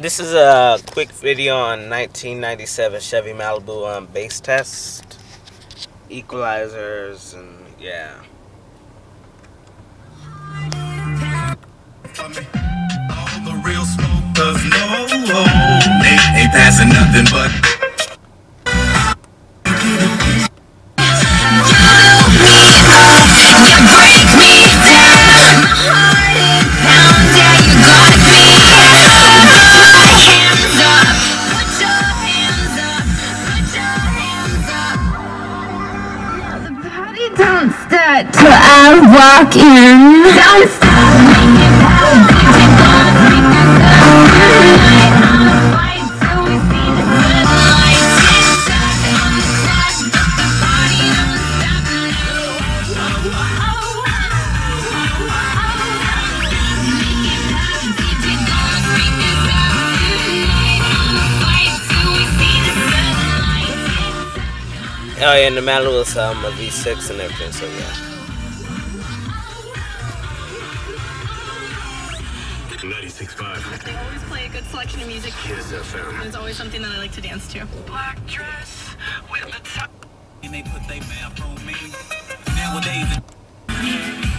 This is a quick video on 1997 Chevy Malibu bass test, equalizers, and yeah. All the real smokers know ain't passing nothing but. Don't start till I walk in. Don't stop making out. I'ma fight till we see the sunlight. Tick-tock on the clock, but the party don't stop Oh yeah, and the Malibu is a V6 and everything, so yeah. 96.5. They always play a good selection of music. Yes, FM. It's always something that I like to dance to. Black dress with the top. And they put their mouth on me. Nowadays.